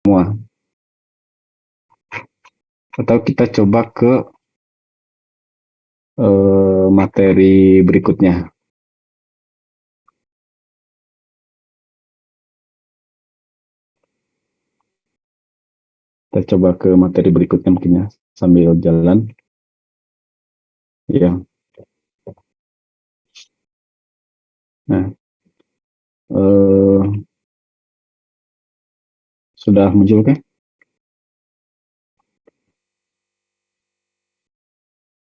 semua. Atau kita coba ke materi berikutnya. Kita coba ke materi berikutnya mungkin ya, sambil jalan. Ya. Nah, sudah muncul kan?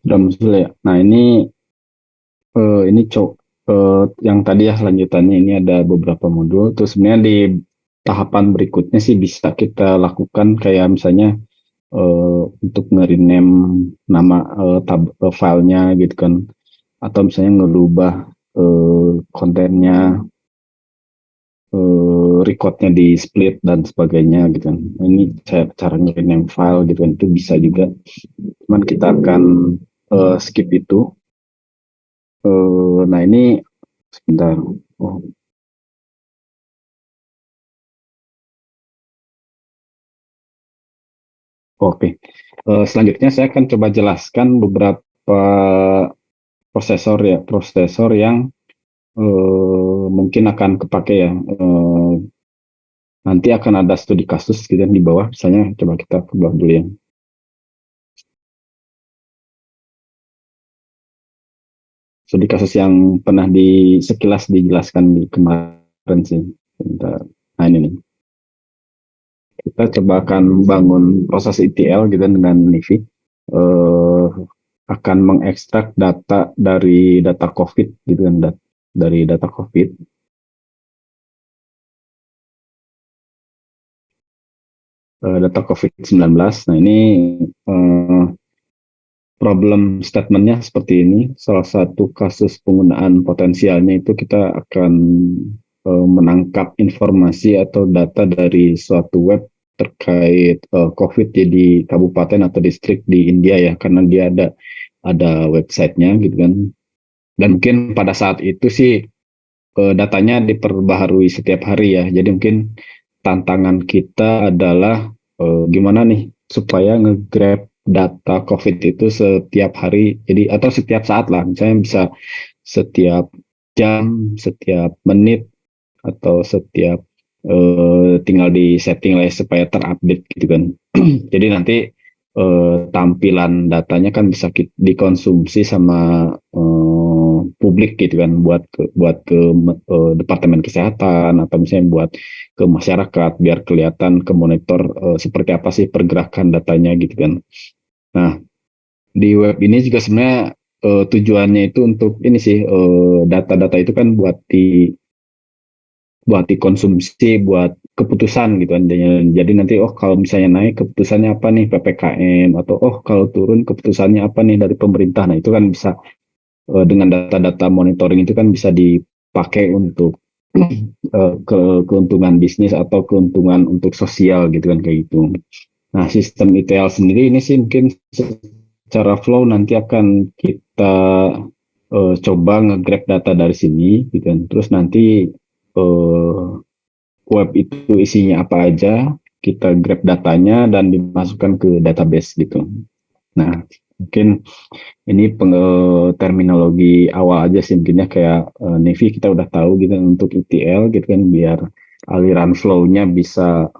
Sudah muncul ya. Nah, ini yang tadi ya lanjutannya, ini ada beberapa modul. Terus sebenarnya di tahapan berikutnya sih bisa kita lakukan kayak misalnya untuk nge-rename nama filenya gitu kan, atau misalnya ngerubah kontennya, recordnya di split dan sebagainya gitu kan. Ini cara nge-rename file gitu kan, itu bisa juga. Cuman kita akan skip itu. Nah ini sebentar. Oh, oke. Selanjutnya saya akan coba jelaskan beberapa prosesor yang mungkin akan kepake ya. Nanti akan ada studi kasus gitu yang di bawah. Misalnya coba kita ke bawah dulu ya. Studi kasus yang pernah sekilas dijelaskan di kemarin sih. Nah ini nih. Kita coba akan bangun proses ETL gitu dengan NIFI. Eh, akan mengekstrak data dari data COVID gitu kan, dari data COVID. Data COVID-19. Nah ini eh, problem statementnya seperti ini. Salah satu kasus penggunaan potensialnya itu kita akan menangkap informasi atau data dari suatu web terkait COVID di kabupaten atau distrik di India ya, karena dia ada websitenya gitu kan. Dan mungkin pada saat itu sih datanya diperbaharui setiap hari ya. Jadi mungkin tantangan kita adalah gimana nih supaya nge-grab data COVID itu setiap hari, jadi atau setiap saat lah, misalnya bisa setiap jam, setiap menit, atau setiap tinggal di setting lah ya, supaya terupdate gitu kan. Jadi nanti tampilan datanya kan bisa dikonsumsi sama publik gitu kan, buat ke departemen kesehatan, atau misalnya buat ke masyarakat biar kelihatan ke monitor seperti apa sih pergerakan datanya gitu kan. Nah, di web ini juga sebenarnya tujuannya itu untuk ini sih, data-data itu kan buat dikonsumsi buat keputusan gitu kan. Jadi nanti kalau misalnya naik keputusannya apa nih, PPKM, atau kalau turun keputusannya apa nih dari pemerintah. Nah itu kan bisa dengan data-data monitoring itu kan bisa dipakai untuk keuntungan bisnis atau keuntungan untuk sosial gitu kan, kayak gitu. Nah, sistem ETL sendiri ini sih mungkin secara flow nanti akan kita coba nge-grab data dari sini gitu kan. Terus nanti uh, web itu isinya apa aja, kita grab datanya dan dimasukkan ke database gitu. Nah, mungkin ini terminologi awal aja sih, mungkinnya kayak Navy kita udah tahu gitu untuk ETL gitu kan, biar aliran flow-nya bisa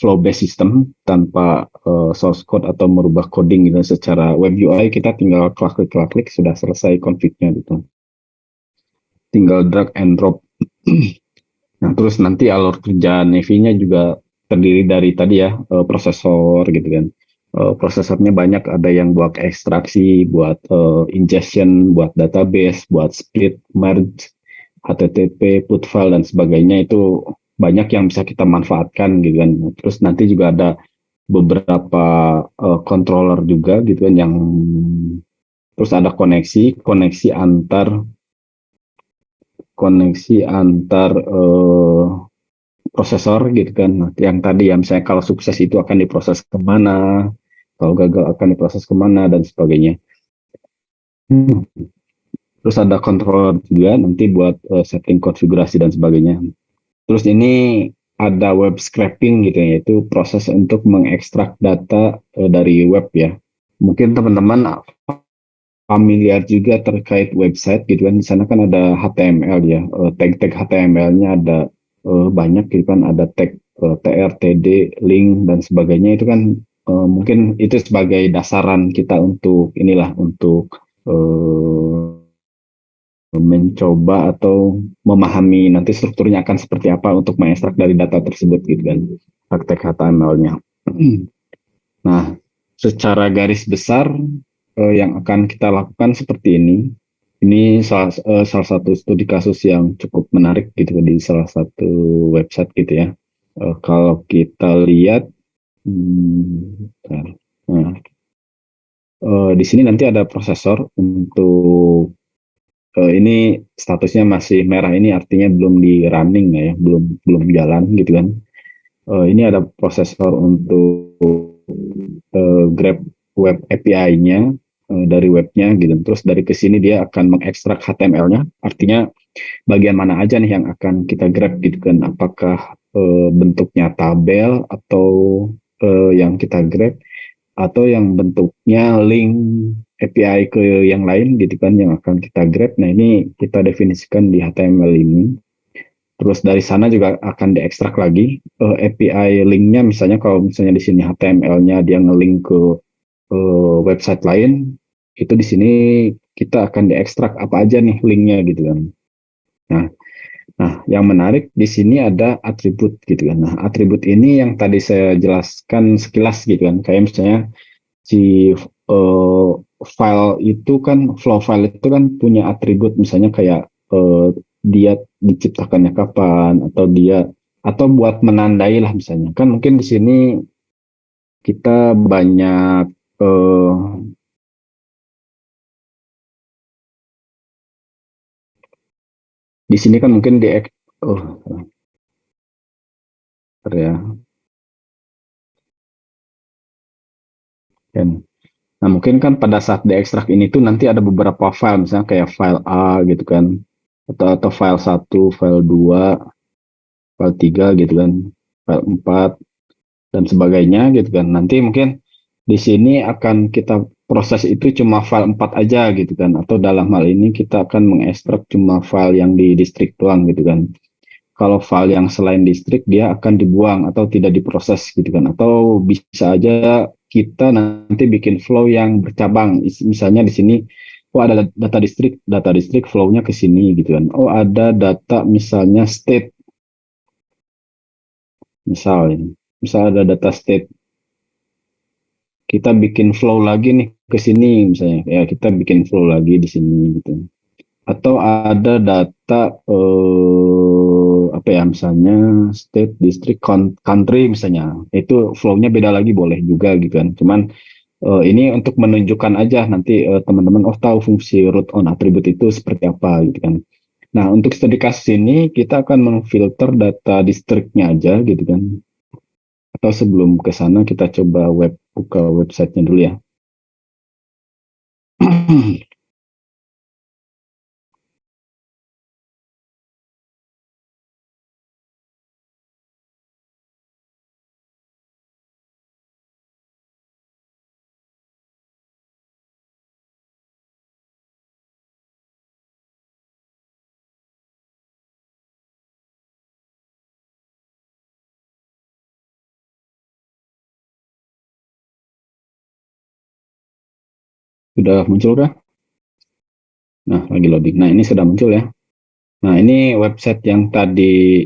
flow based system tanpa source code atau merubah coding gitu. Secara web UI kita tinggal klik sudah selesai config-nya gitu. Tinggal drag and drop. Nah, terus nanti alur kerja Navy-nya juga terdiri dari tadi ya, prosesor gitu kan. Prosesornya banyak, ada yang buat ekstraksi, buat ingestion, buat database, buat split, merge, HTTP, put file dan sebagainya, itu banyak yang bisa kita manfaatkan gitu kan. Terus nanti juga ada beberapa controller juga gitu kan, yang terus ada koneksi antar prosesor gitu kan. Nah, yang tadi ya misalnya kalau sukses itu akan diproses kemana, kalau gagal akan diproses kemana dan sebagainya. Terus ada controller juga nanti buat setting konfigurasi dan sebagainya. Terus ini ada web scraping gitu ya, yaitu proses untuk mengekstrak data dari web ya. Mungkin teman-teman familiar juga terkait website gitu kan. Di sana kan ada HTML ya, tag-tag HTML-nya ada banyak gitu kan, ada tag tr, td, link dan sebagainya itu kan mungkin itu sebagai dasaran kita untuk inilah untuk mencoba atau memahami nanti strukturnya akan seperti apa untuk mengekstrak dari data tersebut gitu kan, tag HTML-nya. Nah, secara garis besar yang akan kita lakukan seperti ini. Ini salah satu studi kasus yang cukup menarik gitu di salah satu website gitu ya. Kalau kita lihat, bentar. Nah, di sini nanti ada prosesor untuk ini statusnya masih merah, ini artinya belum di running ya, belum belum jalan gitu kan. Ini ada prosesor untuk Grab web API-nya dari webnya gitu. Terus dari ke sini dia akan mengekstrak HTML-nya. Artinya bagian mana aja nih yang akan kita grab gitu kan. Apakah bentuknya tabel atau yang kita grab atau yang bentuknya link API ke yang lain gitu kan yang akan kita grab. Nah, ini kita definisikan di HTML ini. Terus dari sana juga akan diekstrak lagi API linknya, misalnya kalau misalnya di sini HTML-nya dia ngelink ke website lain, itu di sini kita akan diekstrak apa aja nih linknya gitu kan. Nah, yang menarik di sini ada atribut gitu kan. Nah, atribut ini yang tadi saya jelaskan sekilas gitu kan. Kayak misalnya si file itu kan, flow file itu kan punya atribut, misalnya kayak dia diciptakannya kapan, atau dia, atau buat menandai lah misalnya. Kan mungkin di sini kita banyak di sini kan mungkin oh ya kan. Nah, mungkin kan pada saat diekstrak ini tuh nanti ada beberapa file, misalnya kayak file A gitu kan, atau file 1, file 2, file 3 gitu kan, file 4 dan sebagainya gitu kan. Nanti mungkin di sini akan kita proses itu cuma file 4 aja gitu kan, atau dalam hal ini kita akan mengekstrak cuma file yang di distrik doang gitu kan. Kalau file yang selain distrik dia akan dibuang atau tidak diproses gitu kan, atau bisa aja kita nanti bikin flow yang bercabang. Misalnya di sini, oh ada data distrik flow-nya ke sini gitu kan. Oh ada data misalnya state, misal ada data state, kita bikin flow lagi nih ke sini misalnya, ya kita bikin flow lagi di sini gitu. Atau ada data apa ya, misalnya state, district, country misalnya, itu flow-nya beda lagi boleh juga gitu kan. Cuman ini untuk menunjukkan aja nanti teman-teman tahu fungsi root on atribut itu seperti apa gitu kan. Nah, untuk studi kasus ini kita akan memfilter data districtnya aja gitu kan. Atau sebelum ke sana kita coba buka websitenya dulu ya. Sudah muncul kah? Nah, lagi loading. Nah, ini sudah muncul ya. Nah, ini website yang tadi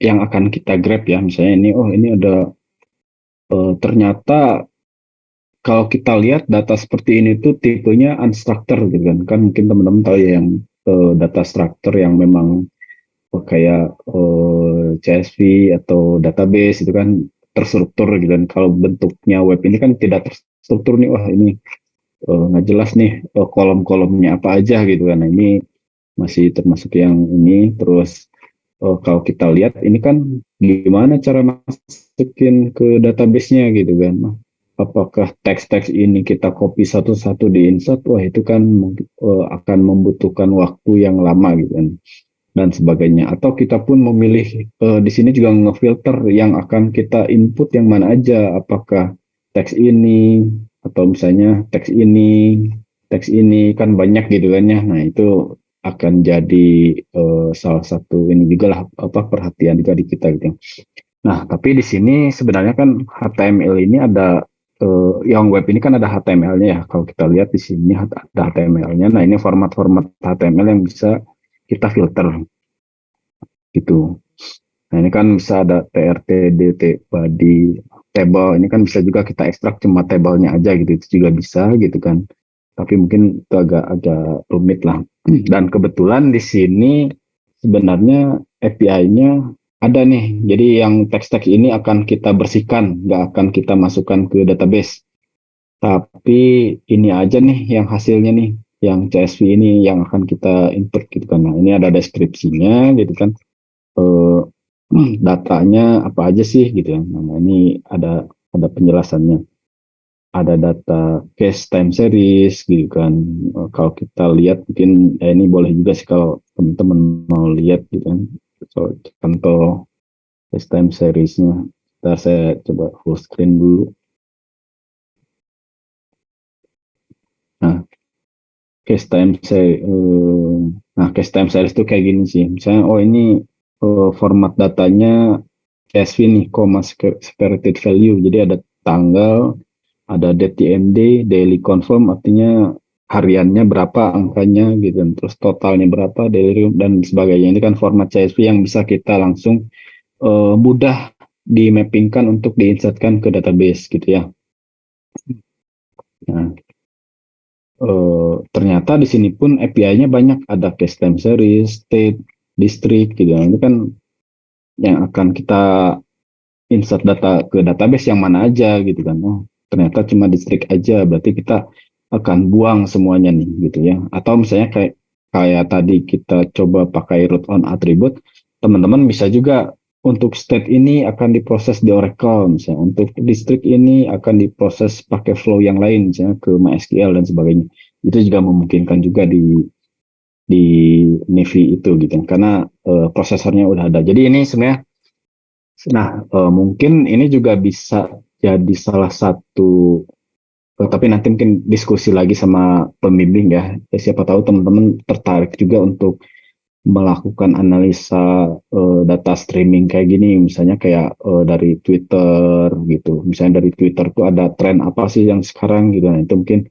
yang akan kita grab ya. Misalnya ini, ini ada ternyata kalau kita lihat data seperti ini tuh tipenya unstructured gitu kan. Kan mungkin teman-teman tahu ya yang data structure yang memang kayak CSV atau database itu kan terstruktur gitu kan. Kalau bentuknya web ini kan tidak terstruktur nih. Wah, ini nggak jelas nih kolom-kolomnya apa aja gitu kan. Nah, ini masih termasuk yang ini. Terus kalau kita lihat ini kan gimana cara masukin ke database-nya gitu kan. Apakah teks-teks ini kita copy satu-satu di insert? Wah, itu kan akan membutuhkan waktu yang lama gitu kan. dan sebagainya. Atau kita pun memilih di sini juga ngefilter yang akan kita input yang mana aja, apakah teks ini atau misalnya teks ini kan banyak gitu kan ya. Nah, itu akan jadi salah satu ini juga lah apa perhatian juga di kita gitu. Nah, tapi di sini sebenarnya kan HTML ini ada yang web ini kan ada HTML-nya ya. Kalau kita lihat di sini ada HTML-nya. Nah, ini format-format HTML yang bisa kita filter gitu. Nah, ini kan bisa ada TRT, DT, body, table. Ini kan bisa juga kita ekstrak cuma tabelnya aja gitu. Itu juga bisa gitu kan. Tapi mungkin itu agak rumit lah. Dan kebetulan di sini sebenarnya API-nya ada nih. Jadi yang teks-teks ini akan kita bersihkan, nggak akan kita masukkan ke database. Tapi ini aja nih yang hasilnya nih, yang CSV ini yang akan kita input gitu kan. Nah, ini ada deskripsinya gitu kan. Eh, datanya apa aja sih gitu ya. Nah, ini ada penjelasannya. Ada data case time series gitu kan. Kalau kita lihat mungkin ini boleh juga sih kalau teman-teman mau lihat gitu kan. So, contoh case time seriesnya. Ntar saya coba full screen dulu. Nah, case time saya nah case time series itu kayak gini sih. Misalnya ini format datanya CSV nih, comma separated value. Jadi ada tanggal, ada date DMD, daily confirm artinya hariannya berapa angkanya gitu, terus totalnya berapa, daily dan sebagainya. Ini kan format CSV yang bisa kita langsung mudah dimappingkan untuk diinsertkan ke database gitu ya. Nah, ternyata di sini pun API-nya banyak, ada case time series, state, district gitu. Ini kan yang akan kita insert data ke database yang mana aja gitu kan. Oh, ternyata cuma distrik aja, berarti kita akan buang semuanya nih gitu ya. Atau misalnya kayak tadi kita coba pakai root on attribute, teman-teman bisa juga untuk state ini akan diproses di Oracle, misalnya untuk distrik ini akan diproses pakai flow yang lain, misalnya ke MySQL dan sebagainya. Itu juga memungkinkan juga di Navy itu gitu, karena prosesornya udah ada. Jadi ini sebenarnya, nah mungkin ini juga bisa jadi salah satu, tapi nanti mungkin diskusi lagi sama pembimbing ya. Siapa tahu teman-teman tertarik juga untuk melakukan analisa data streaming kayak gini, misalnya kayak dari Twitter gitu. Misalnya dari Twitter tuh ada tren apa sih yang sekarang gitu. Nah, itu mungkin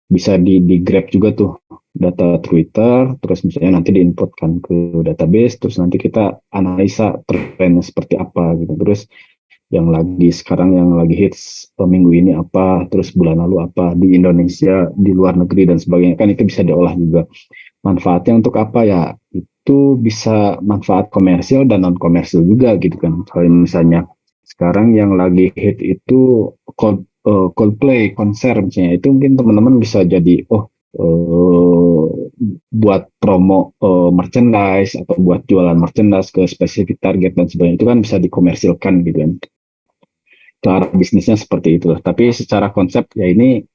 bisa di grab juga tuh data Twitter, terus misalnya nanti diinputkan ke database, terus nanti kita analisa trennya seperti apa gitu. Terus yang lagi sekarang yang lagi hits minggu ini apa, terus bulan lalu apa di Indonesia, di luar negeri dan sebagainya, kan itu bisa diolah juga. Manfaatnya untuk apa ya? Itu bisa manfaat komersil dan non komersil juga gitu kan. Kalau misalnya sekarang yang lagi hit itu Coldplay konser misalnya, itu mungkin teman-teman bisa jadi buat promo merchandise atau buat jualan merchandise ke spesifik target dan sebagainya, itu kan bisa dikomersilkan gitu kan. Cara bisnisnya seperti itu. Tapi secara konsep ya ini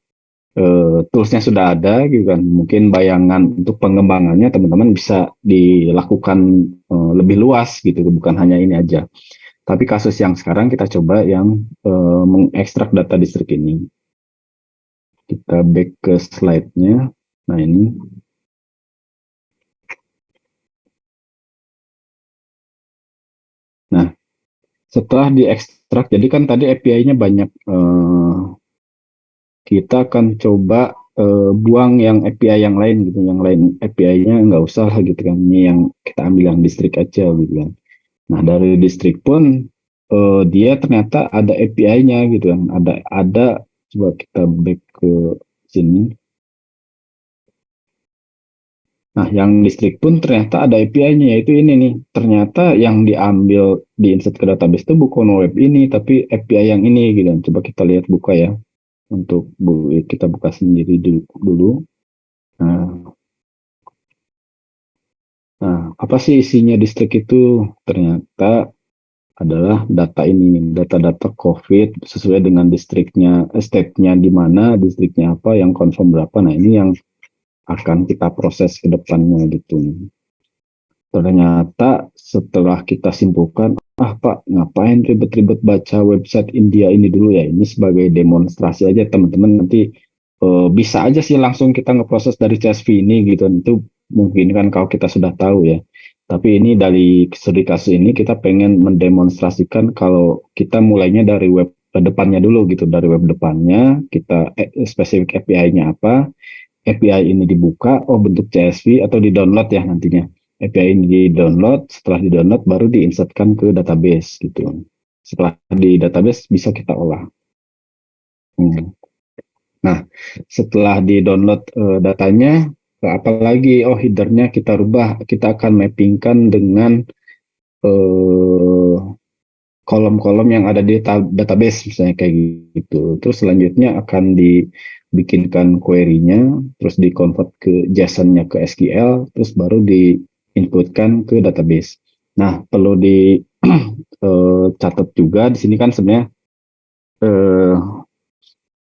toolsnya sudah ada gitu kan. Mungkin bayangan untuk pengembangannya teman-teman bisa dilakukan lebih luas gitu, bukan hanya ini aja. Tapi kasus yang sekarang kita coba yang mengekstrak data distrik ini. Kita back ke slide-nya. Nah, ini. Nah, setelah diekstrak, jadi kan tadi API-nya banyak. Kita akan coba buang yang API yang lain gitu, yang lain API-nya nggak usah lah gitu kan. Ini yang kita ambil yang distrik aja gitu kan. Nah, dari distrik pun dia ternyata ada API-nya gitu kan. Ada coba kita back ke sini. Nah, yang distrik pun ternyata ada API-nya, yaitu ini nih. Ternyata yang diambil diinsert ke database itu bukan web ini, tapi API yang ini gitu. Coba kita lihat buka ya. Untuk kita buka sendiri dulu. Nah, apa sih isinya distrik itu? Ternyata adalah data ini, data-data COVID sesuai dengan distriknya, state-nya di mana, distriknya apa, yang confirm berapa. Nah, ini yang akan kita proses ke depannya gitu. Ternyata setelah kita simpulkan, Pak, ngapain ribet-ribet baca website India ini dulu ya? Ini sebagai demonstrasi aja teman-teman, nanti bisa aja sih langsung kita ngeproses dari CSV ini gitu. Itu mungkin kan kalau kita sudah tahu ya. Tapi ini dari studi kasus ini kita pengen mendemonstrasikan kalau kita mulainya dari web depannya dulu gitu. Dari web depannya kita spesifik API-nya apa, API ini dibuka, oh bentuk CSV atau di-download ya nantinya. API ini di-download, setelah di-download baru diinsertkan ke database gitu. Setelah di database bisa kita olah. Nah, setelah di-download datanya, apalagi, oh headernya kita rubah, kita akan mappingkan dengan eh, kolom-kolom yang ada di database misalnya kayak gitu. Terus selanjutnya akan dibikinkan query-nya, terus di-convert ke JSON-nya ke SQL, terus baru di-inputkan ke database. Nah, perlu di catat juga di sini kan sebenarnya eh,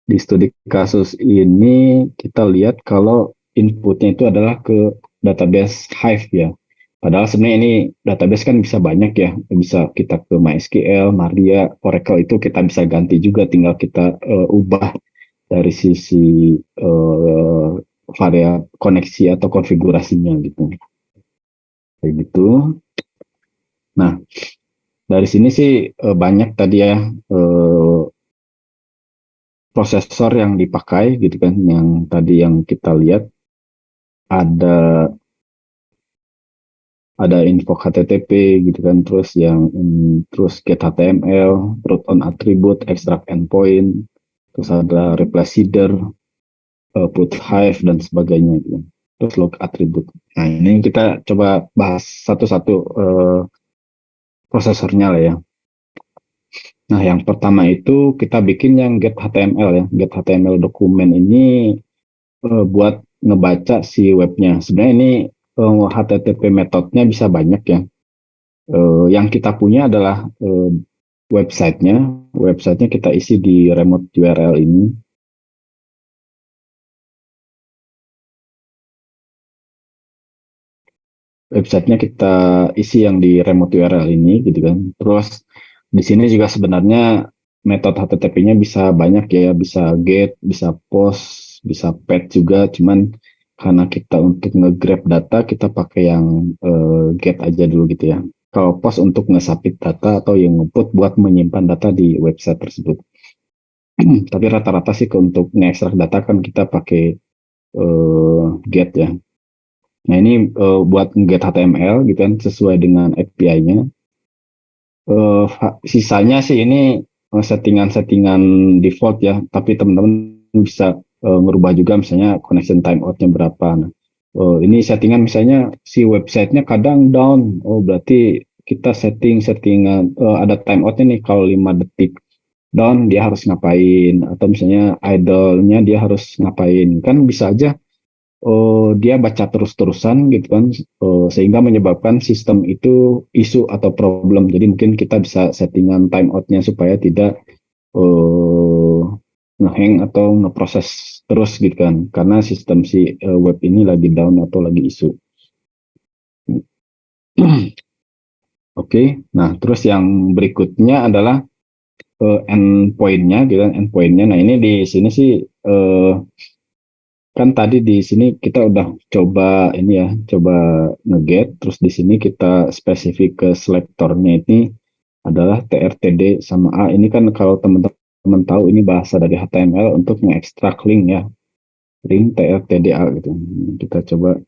di studi kasus ini kita lihat kalau inputnya itu adalah ke database Hive ya. Padahal sebenarnya ini database kan bisa banyak ya, bisa kita ke MySQL, Maria, Oracle itu kita bisa ganti juga, tinggal kita ubah dari sisi variabel koneksi atau konfigurasinya gitu. Kayak gitu. Nah, dari sini sih banyak tadi ya prosesor yang dipakai gitu kan, yang tadi yang kita lihat ada info HTTP gitu kan, terus yang terus get HTML, root on attribute, extract endpoint, terus ada replace header, put hive dan sebagainya gitu. Terus log attribute. Nah, ini kita coba bahas satu-satu prosesornya lah ya. Nah, yang pertama itu kita bikin yang get HTML ya. Get HTML dokumen ini buat ngebaca si webnya. Sebenarnya ini HTTP metodenya bisa banyak ya. Yang kita punya adalah websitenya. Websitenya kita isi di remote URL ini. Websitenya kita isi yang di remote URL ini, gitu kan. Terus di sini juga sebenarnya metode HTTP-nya bisa banyak ya, bisa get, bisa post, bisa pet juga. Cuman karena kita untuk nge-grab data kita pakai yang get aja dulu gitu ya. Kalau post untuk nge-submit data atau yang nge-put buat menyimpan data di website tersebut. Tapi rata-rata sih untuk nge-extract data kan kita pakai get ya. Nah ini buat get HTML gitu kan sesuai dengan API-nya. Sisanya sih ini settingan-settingan default ya, tapi teman-teman bisa merubah juga misalnya connection timeout-nya berapa. Nah, ini settingan misalnya si websitenya kadang down, oh berarti kita settingan ada timeout-nya nih kalau 5 detik down dia harus ngapain, atau misalnya idle-nya dia harus ngapain, kan bisa aja dia baca terus-terusan gitu kan, sehingga menyebabkan sistem itu isu atau problem. Jadi mungkin kita bisa settingan timeoutnya supaya tidak ngehang atau ngeproses terus gitu kan, karena sistem si web ini lagi down atau lagi isu. Oke, nah terus yang berikutnya adalah endpoint-nya gitu kan, endpoint-nya. Nah ini di sini sih kan tadi di sini kita udah coba ini ya, coba ngeget, terus di sini kita spesifik ke selektornya ini adalah trtd sama a. Ini kan kalau teman-teman tahu ini bahasa dari HTML untuk mengekstrak link ya, link trtda gitu. Kita coba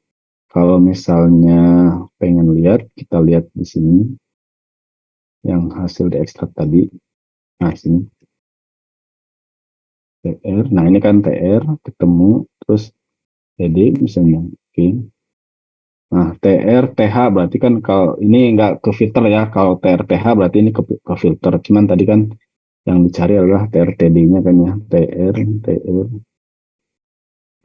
kalau misalnya pengen lihat, kita lihat di sini yang hasil diekstrak tadi. Nah sini tr, nah ini kan tr ketemu, terus td misalnya, oke. Nah, TR, TH berarti kan kalau ini nggak ke filter ya. Kalau TR, TH berarti ini ke filter. Cuman tadi kan yang dicari adalah TR, TD-nya kan ya. TR, TR.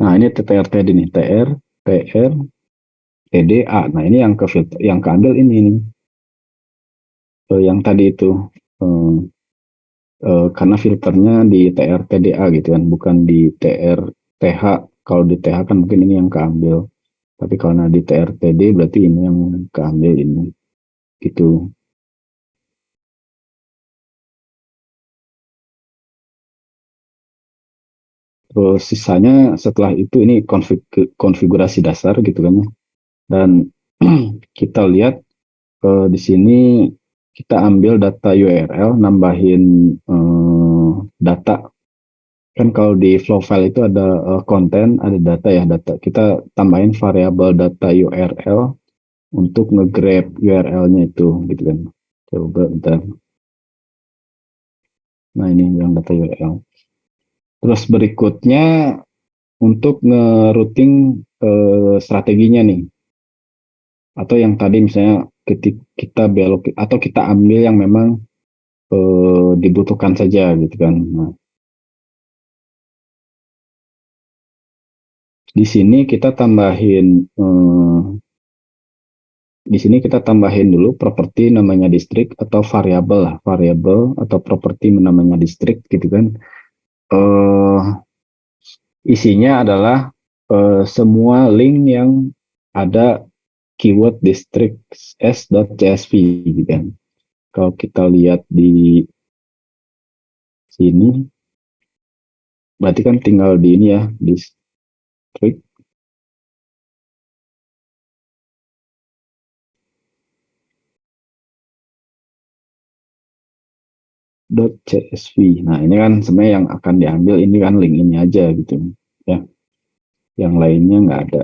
Nah, ini TR, TD nih. TR, TR, TD, A. Nah, ini yang ke filter, yang keambil ini nih. Yang tadi itu. Eh, karena filternya di TR, TDA gitu kan. Bukan di TR, TH. Kalau di TH kan mungkin ini yang keambil. Tapi karena di TRTD berarti ini yang keambil ini. Gitu. Terus sisanya setelah itu ini konfigurasi dasar gitu kan. Dan kita lihat di sini kita ambil data URL, nambahin data. Kan kalau di flow file itu ada konten, ada data ya, data. Kita tambahin variabel data URL untuk nge-grab URL-nya itu gitu kan. Coba bentar. Nah, ini yang data URL. Terus berikutnya untuk nge-routing strateginya nih. Atau yang tadi misalnya ketika kita belok atau kita ambil yang memang dibutuhkan saja gitu kan. Nah, di sini kita tambahin di sini kita tambahin dulu properti namanya distrik atau variabel lah, variabel atau properti namanya distrik gitu kan. eh Isinya adalah semua link yang ada keyword district s.csv gitu kan. Kalau kita lihat di sini, berarti kan tinggal di ini ya, district.csv. Nah, ini kan sebenarnya yang akan diambil ini kan link ini aja gitu ya. Yang lainnya nggak ada.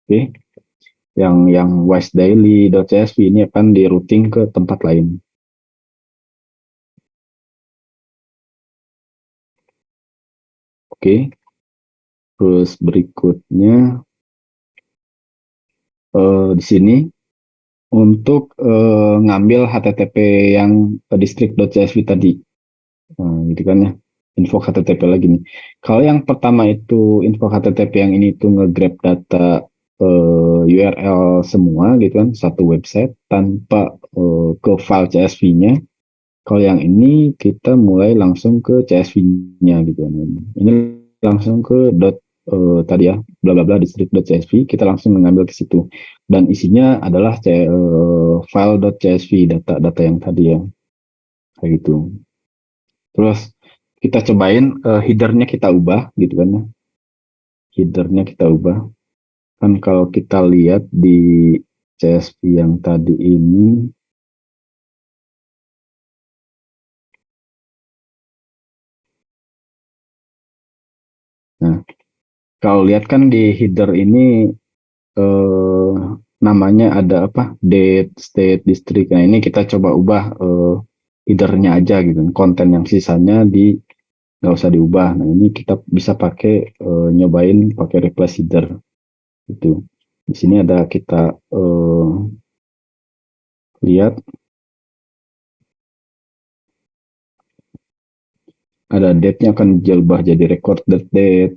Oke. Yang westdaily.csv ini akan di routing ke tempat lain. Oke. Terus berikutnya di sini untuk ngambil HTTP yang district.csv tadi. Gitu kan ya. Info HTTP lagi nih. Kalau yang pertama itu info HTTP yang ini tuh nge-grab data URL semua gitu kan, satu website tanpa ke file CSV-nya. Kalau yang ini kita mulai langsung ke CSV-nya gitu kan. Ini langsung ke tadi ya, bla bla bla district.csv, kita langsung mengambil ke situ. Dan isinya adalah file.csv, data-data yang tadi ya. Kayak gitu. Terus kita cobain headernya kita ubah gitu kan ya. Headernya kita ubah. Kan kalau kita lihat di CSV yang tadi ini, nah kalau lihat kan di header ini eh, namanya ada apa? Date, state, district. Nah ini kita coba ubah headernya aja gitu. Konten yang sisanya di nggak usah diubah. Nah ini kita bisa pakai nyobain pakai replace header itu. Di sini ada kita lihat ada date-nya akan diubah jadi recorded date,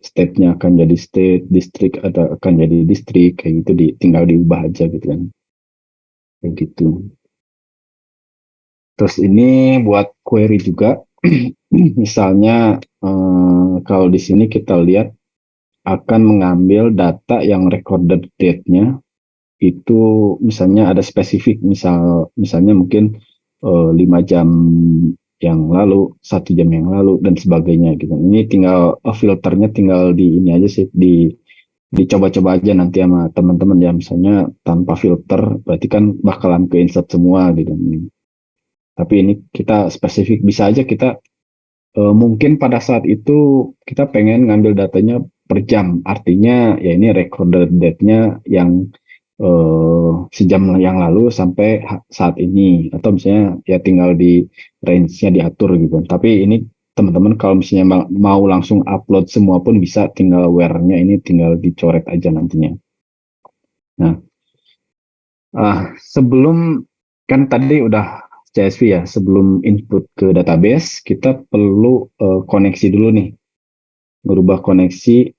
state-nya akan jadi state, district ada akan jadi district, kayak gitu tinggal diubah aja gitu kan. Kayak gitu. Terus ini buat query juga. Misalnya kalau di sini kita lihat akan mengambil data yang recorded date-nya itu misalnya ada spesifik misalnya mungkin 5 jam yang lalu, 1 jam yang lalu dan sebagainya gitu. Ini tinggal filternya tinggal di ini aja sih dicoba-coba aja nanti sama teman-teman ya, misalnya tanpa filter berarti kan bakalan ke insert semua gitu. Tapi ini kita spesifik bisa aja kita mungkin pada saat itu kita pengen ngambil datanya per jam, artinya ya ini recorded date-nya yang sejam yang lalu sampai saat ini, atau misalnya ya tinggal di range-nya diatur gitu. Tapi ini teman-teman kalau misalnya mau langsung upload semua pun bisa, tinggal where-nya ini tinggal dicoret aja nantinya. Nah, sebelum kan tadi udah CSV ya, sebelum input ke database kita perlu koneksi dulu nih, merubah koneksi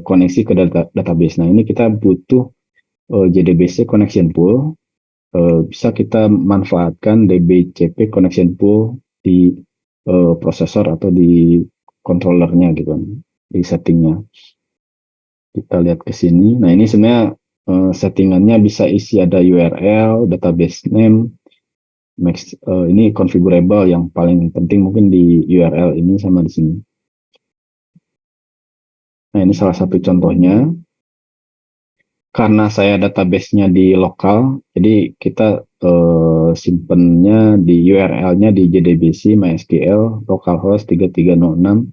koneksi ke database. Nah ini kita butuh JDBC connection pool. Bisa kita manfaatkan DBCP connection pool di prosesor atau di controllernya gitu kan, di settingnya. Kita lihat ke sini. Nah, ini sebenarnya settingannya bisa isi ada URL, database name, ini configurable yang paling penting mungkin di URL ini sama di sini. Nah, ini salah satu contohnya. Karena saya database-nya di lokal, jadi kita simpennya di URL-nya di JDBC MySQL localhost 3306,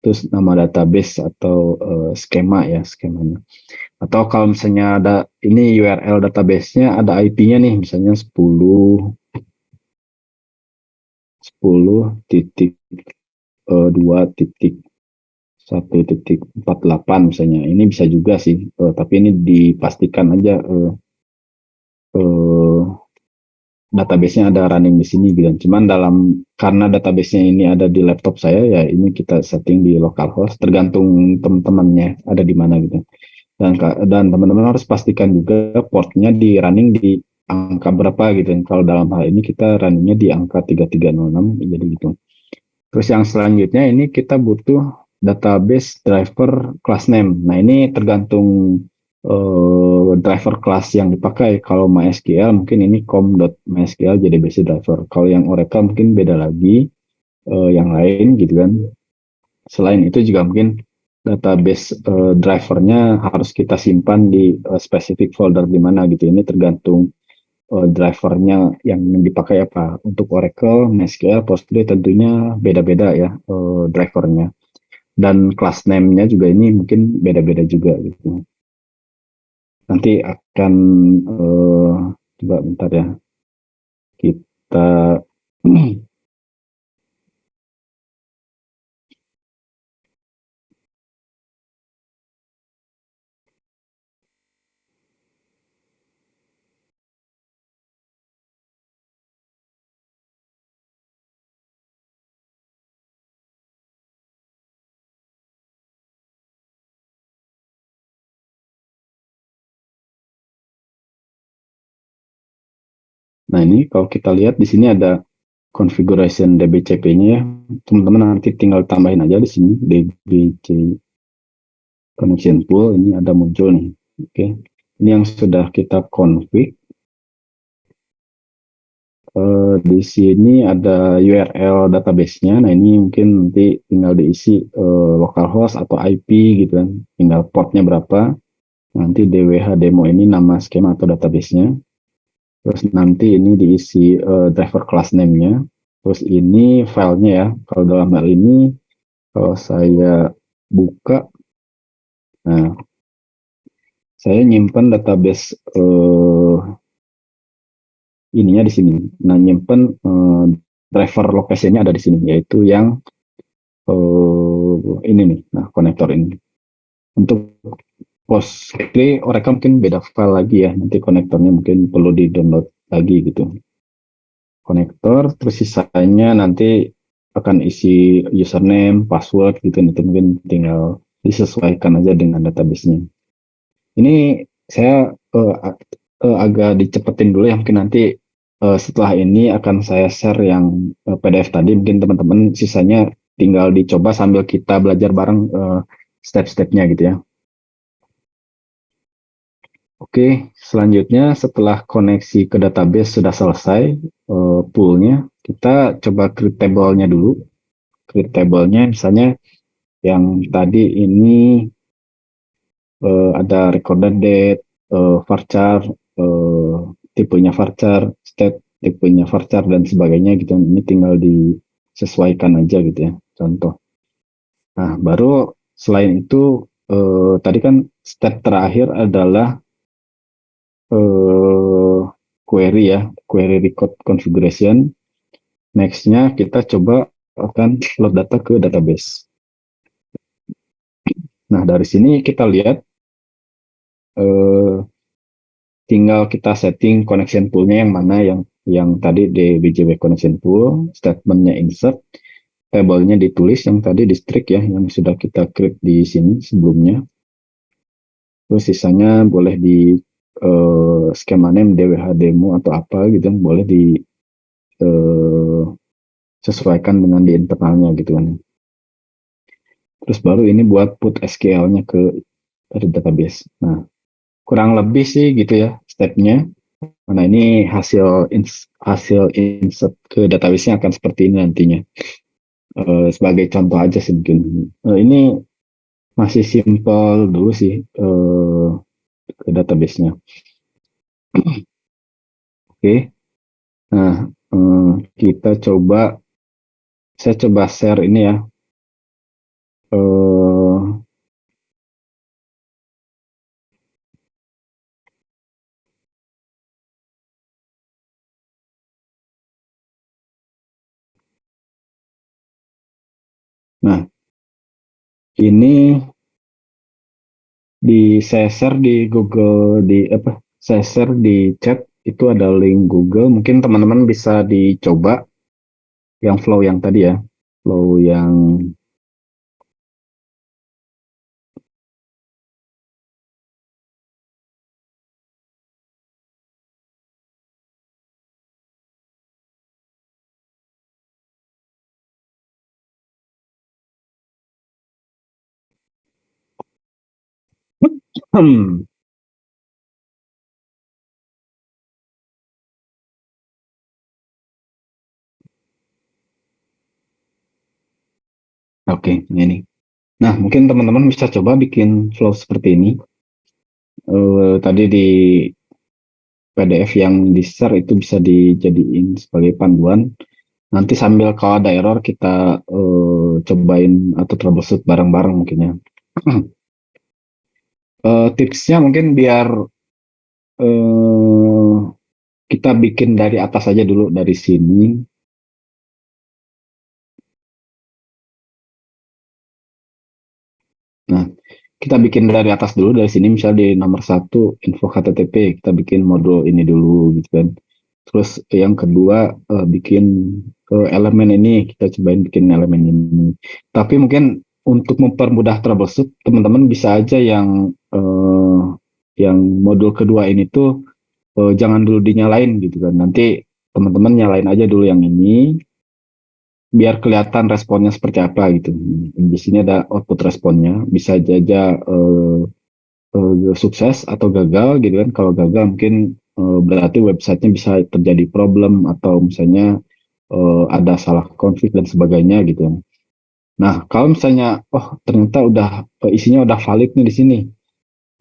terus nama database atau skema ya, skemanya. Atau kalau misalnya ada ini URL database-nya ada IP-nya nih, misalnya 10 titik 2 titik 1.48 misalnya. Ini bisa juga sih, tapi ini dipastikan aja eh, database-nya ada running di sini gitu. Cuman karena database-nya ini ada di laptop saya ya, ini kita setting di localhost tergantung teman-temannya ada di mana gitu. Dan teman-teman harus pastikan juga portnya di running di angka berapa gitu. Kalau dalam hal ini kita runningnya di angka 3306 jadi gitu. Terus yang selanjutnya ini kita butuh database driver class name. Nah, ini tergantung driver class yang dipakai. Kalau MySQL mungkin ini com.mysql jadi base driver. Kalau yang Oracle mungkin beda lagi, yang lain gitu kan. Selain itu juga mungkin database drivernya harus kita simpan di spesifik folder di mana gitu. Ini tergantung drivernya yang dipakai apa. Untuk Oracle, MySQL, Postgre tentunya beda-beda ya drivernya. Dan class name-nya juga ini mungkin beda-beda juga gitu. Nanti akan coba bentar ya. Kita Nah, ini kalau kita lihat di sini ada configuration DBCP-nya ya. Teman-teman nanti tinggal tambahin aja di sini DBC connection pool ini ada muncul nih. Oke. Ini yang sudah kita config. Di sini ada URL database-nya. Nah, ini mungkin nanti tinggal diisi localhost atau IP gitu kan. Tinggal portnya berapa. Nanti DWH demo ini nama skema atau database-nya. Terus nanti ini diisi driver class name-nya. Terus ini filenya ya. Kalau dalam hal ini, kalau saya buka, nah, saya nyimpan database ininya di sini. Nah, nyimpan driver location-nya ada di sini, yaitu yang ini nih, nah konektor ini. Untuk Postgre, Oracle mungkin beda file lagi ya, nanti konektornya mungkin perlu di-download lagi gitu. Konektor, terus sisanya nanti akan isi username, password gitu, nanti mungkin tinggal disesuaikan aja dengan database-nya. Ini saya agak dicepetin dulu ya, mungkin nanti setelah ini akan saya share yang PDF tadi, mungkin teman-teman sisanya tinggal dicoba sambil kita belajar bareng step-stepnya gitu ya. Oke, selanjutnya setelah koneksi ke database sudah selesai poolnya, kita coba create table-nya dulu. Create table-nya misalnya yang tadi ini ada recorded date, varchar, tipenya varchar, state tipenya varchar dan sebagainya gitu. Ini tinggal disesuaikan aja gitu ya, contoh. Nah, baru selain itu tadi kan step terakhir adalah query ya, query record configuration. Next-nya kita coba akan load data ke database. Nah, dari sini kita lihat tinggal kita setting connection pool-nya yang mana yang tadi di BJW connection pool, statementnya insert, table-nya ditulis yang tadi district ya, yang sudah kita create di sini sebelumnya. Terus sisanya boleh di skema name DWH demo atau apa gitu, boleh di sesuaikan dengan di internalnya gitu kan. Terus baru ini buat put SQL-nya ke dari database. Nah, kurang lebih sih gitu ya stepnya. Nah, ini hasil insert ke database-nya akan seperti ini nantinya. Sebagai contoh aja sih mungkin. Ini masih simple dulu sih ke database-nya. Oke. Nah, kita coba, saya coba share ini ya. Eh, nah, ini saya share di Google saya share di chat itu ada link Google. Mungkin teman-teman bisa dicoba yang flow yang tadi ya, flow yang Oke, ini. Nah, mungkin teman-teman bisa coba bikin flow seperti ini. Tadi di PDF yang di-share itu bisa dijadiin sebagai panduan. Nanti sambil kalau ada error kita cobain atau troubleshoot bareng-bareng mungkin ya. Tipsnya mungkin biar eh, kita bikin dari atas aja dulu dari sini. Nah, kita bikin dari atas dulu dari sini misal di nomor satu info HTTP kita bikin modul ini dulu gitu kan. Terus yang kedua bikin elemen ini kita cobain bikin elemen ini. Tapi mungkin untuk mempermudah troubleshoot teman-teman bisa aja yang modul kedua ini tuh jangan dulu dinyalain gitu kan. Nanti teman-teman nyalain aja dulu yang ini biar kelihatan responnya seperti apa gitu. Di sini ada output responnya, bisa aja sukses atau gagal gitu kan. Kalau gagal mungkin berarti websitenya bisa terjadi problem atau misalnya ada salah konfig dan sebagainya gitu kan. Nah, kalau misalnya oh ternyata udah isinya udah valid nih di sini,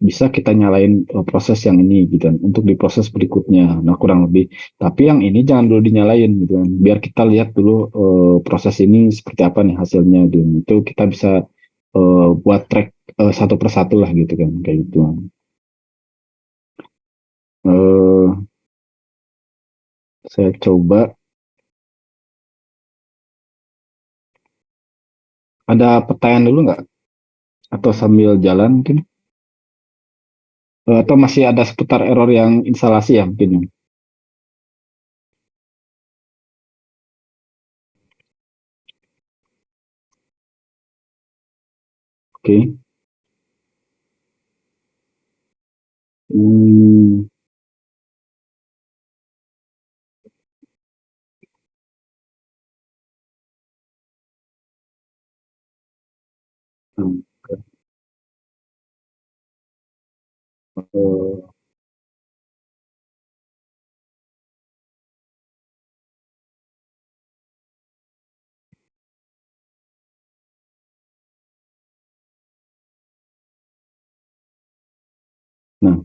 bisa kita nyalain proses yang ini gitu kan untuk di proses berikutnya. Nah, kurang lebih. Tapi yang ini jangan dulu dinyalain gitu kan. Biar kita lihat dulu proses ini seperti apa nih hasilnya gitu. Itu kita bisa buat track satu persatu lah gitu kan kayak gitu. Eh, saya coba ada pertanyaan dulu nggak? Atau sambil jalan mungkin? Atau masih ada seputar error yang instalasi ya mungkin? Oke. Hmm, hmm, eh, nah,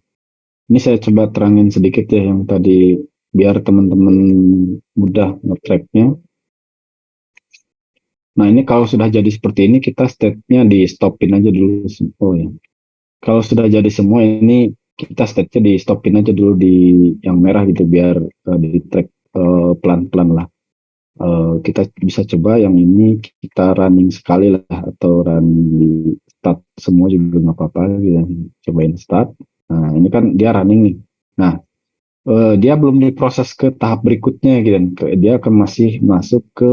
ini saya coba terangin sedikit ya yang tadi biar teman-teman mudah nge-tracknya. Nah, ini kalau sudah jadi seperti ini, kita state-nya di stopin aja dulu. Oh ya. Kalau sudah jadi semua ini, kita state-nya di stopin aja dulu di yang merah gitu, biar di track pelan-pelan lah. Kita bisa coba yang ini kita running sekali lah, atau run di start semua juga nggak apa-apa gitu. Cobain start. Nah, ini kan dia running nih. Nah, dia belum diproses ke tahap berikutnya gitu kan. Dia akan masih masuk ke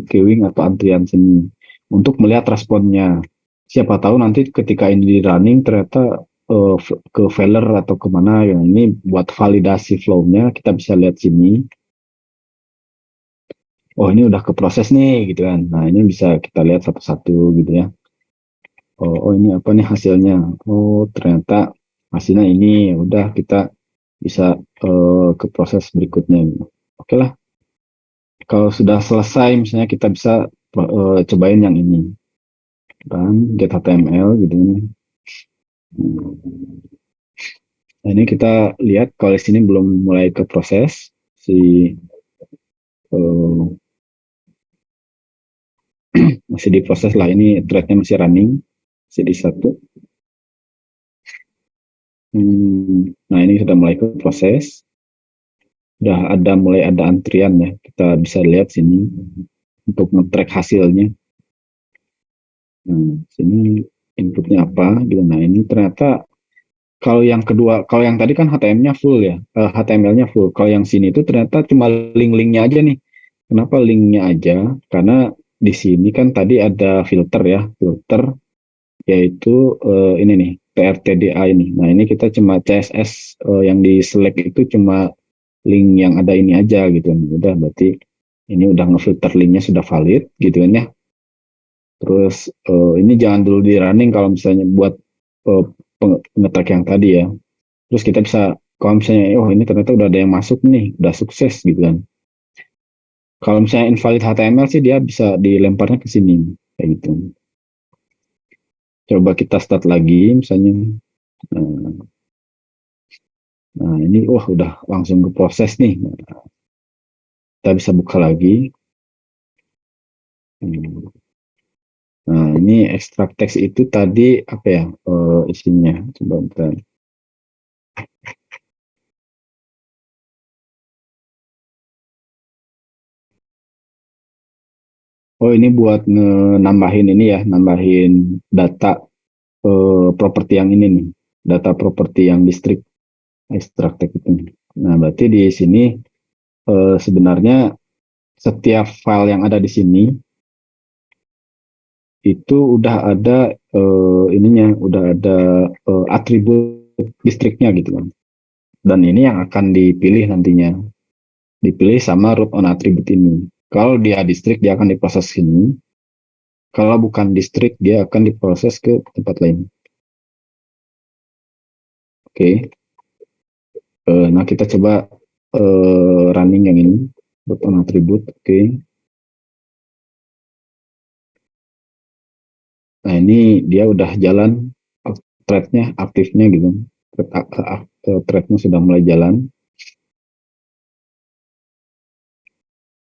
queuing atau antrian sini untuk melihat responnya. Siapa tahu nanti ketika ini di running ternyata ke failure atau kemana ya. Ini buat validasi flow-nya kita bisa lihat sini. Oh, ini udah keproses nih gitu kan. Nah, ini bisa kita lihat satu-satu gitu ya. oh ini apa nih hasilnya, oh ternyata hasilnya ini, ya udah kita bisa ke proses berikutnya. Oke lah, kalau sudah selesai misalnya kita bisa cobain yang ini kan, get HTML gitu nih. Nah, ini kita lihat kalau di sini belum mulai ke proses si eh, masih diproses lah, ini threadnya masih running, masih di satu. Nah ini sudah mulai ke proses, sudah ada mulai ada antrian ya, kita bisa lihat sini untuk nge-track hasilnya. Nah sini inputnya apa gitu. Nah ini ternyata kalau yang kedua, kalau yang tadi kan HTML-nya full ya, HTML-nya full. Kalau yang sini itu ternyata cuma link-linknya aja nih. Kenapa linknya aja? Karena di sini kan tadi ada filter ya, filter yaitu ini nih TRTDA ini. Nah ini kita cuma CSS yang di select itu cuma link yang ada ini aja gitu. Udah berarti ini udah ngefilter linknya sudah valid gitu kan ya. Terus ini jangan dulu di running kalau misalnya buat uh, ngetrack yang tadi ya. Terus kita bisa kalau misalnya oh ini ternyata udah ada yang masuk nih, udah sukses gitu kan. Kalau misalnya invalid HTML sih dia bisa dilemparnya ke sini kayak gitu. Coba kita start lagi misalnya. Nah, nah ini wah udah langsung ke proses nih. Kita bisa buka lagi. Nah ini ekstrak teks itu tadi apa ya isinya? Coba bentar. Oh ini buat nambahin ini ya, nambahin data properti yang ini nih, data properti yang distrik ekstrak teks itu. Nah berarti di sini sebenarnya setiap file yang ada di sini itu udah ada ininya, udah ada atribut distriknya gitu kan. Dan ini yang akan dipilih nantinya, dipilih sama root on atribut ini. Kalau dia distrik dia akan diproses sini. Kalau bukan distrik dia akan diproses ke tempat lain. Oke. Nah kita coba running yang ini, root on atribut. Oke. Nah ini dia udah jalan threadnya, aktifnya gitu. Threadnya sudah mulai jalan.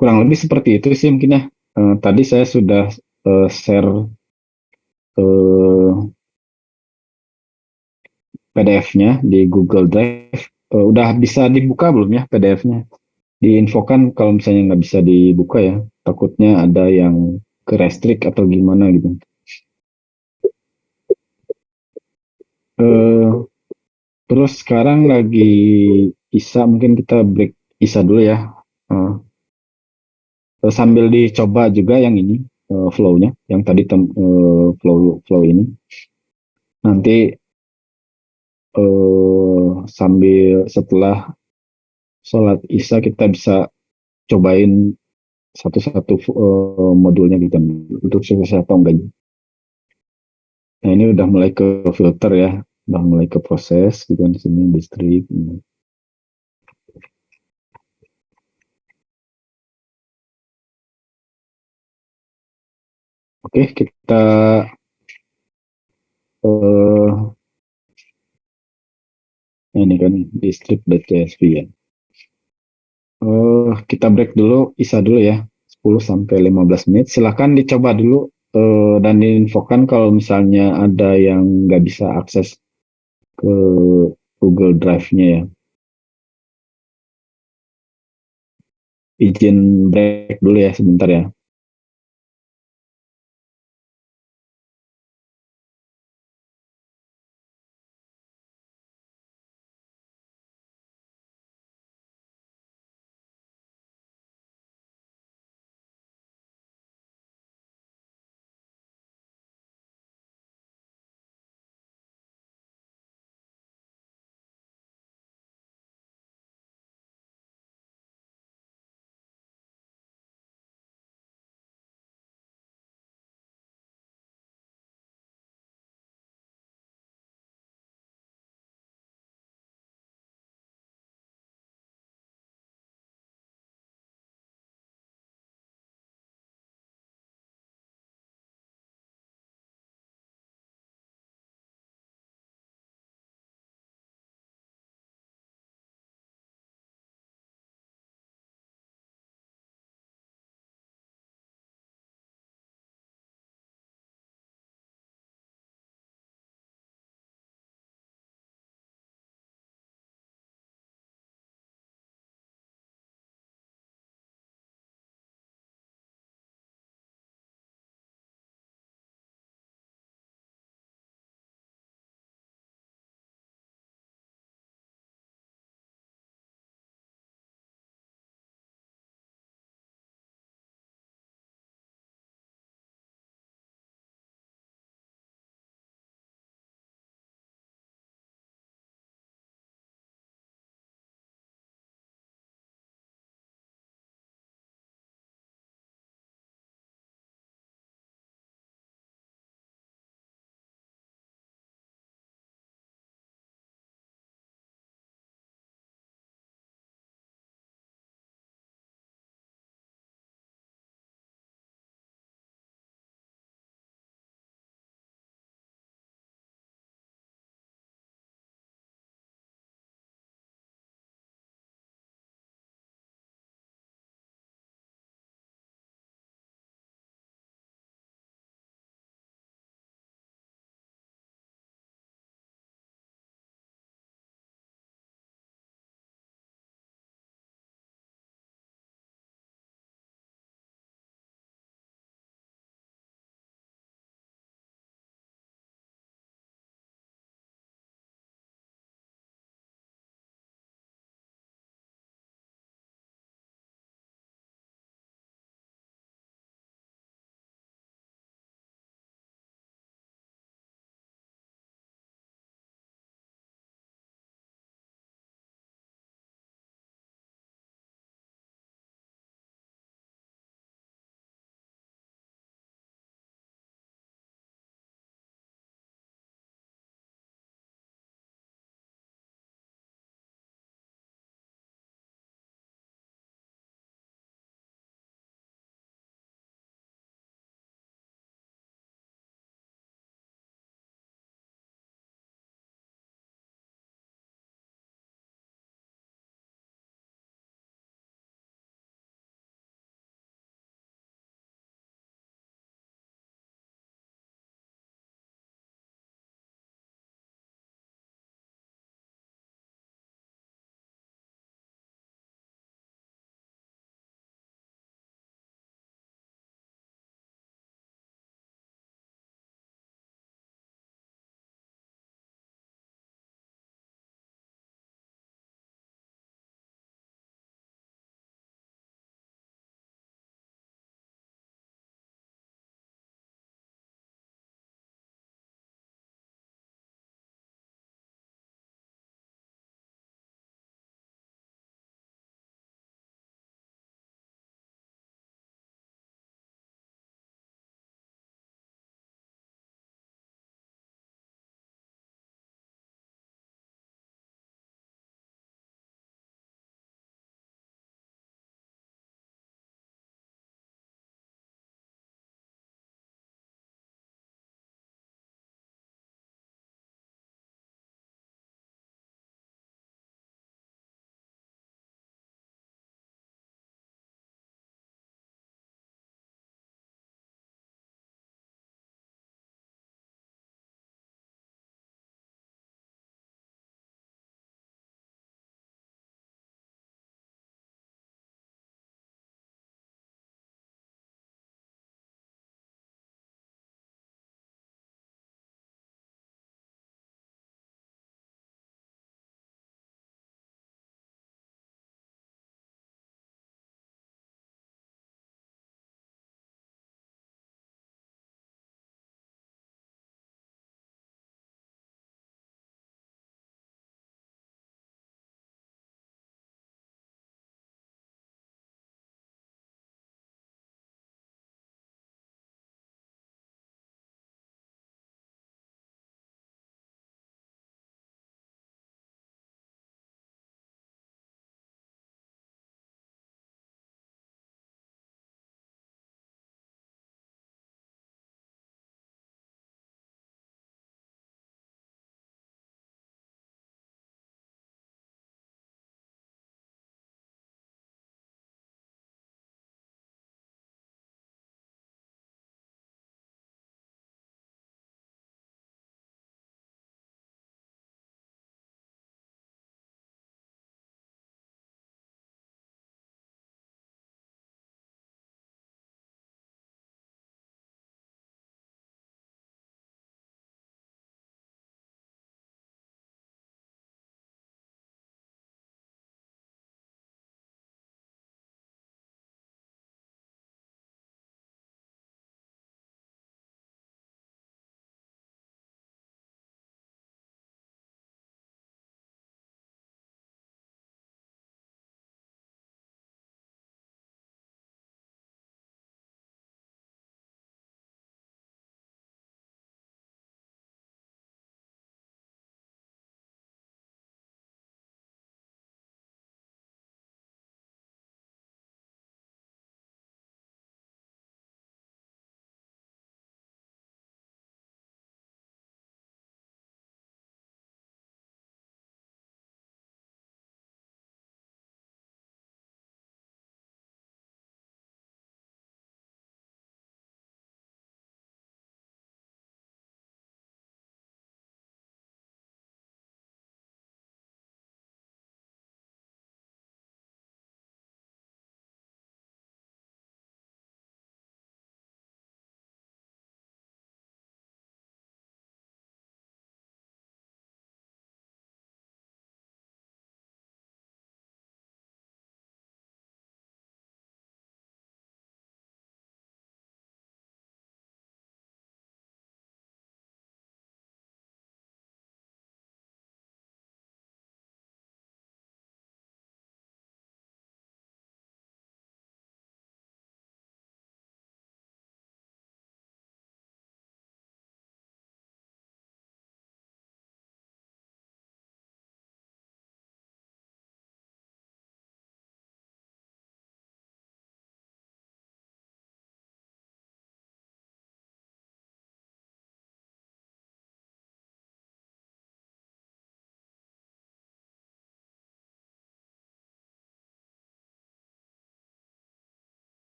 Kurang lebih seperti itu sih mungkin ya. Tadi saya sudah share PDF-nya di Google Drive. Udah bisa dibuka belum ya PDF-nya? Diinfokan kalau misalnya nggak bisa dibuka ya. Takutnya ada yang ke restrict atau gimana gitu. Eh, Terus sekarang lagi Isa, mungkin kita break Isa dulu ya. Eh, Sambil dicoba juga yang ini flow-nya, yang tadi flow flow ini. Nanti sambil setelah sholat Isya kita bisa cobain satu-satu modulnya gitu untuk sukses atau enggaknya. Nah ini udah mulai ke filter ya, udah mulai ke proses gitu kan di sini distrik. Oke kita uh, ini kan distrik.csv ya. Kita break dulu, Isa dulu ya, 10 sampai 15 menit. Silakan dicoba dulu dan diinfokan kalau misalnya ada yang nggak bisa akses ke Google Drive-nya ya. Izin break dulu ya sebentar ya.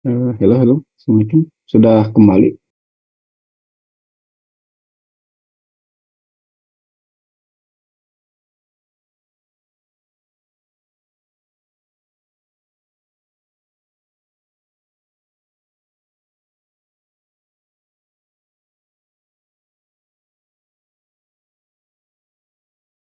Halo, halo, Assalamualaikum. Sudah kembali?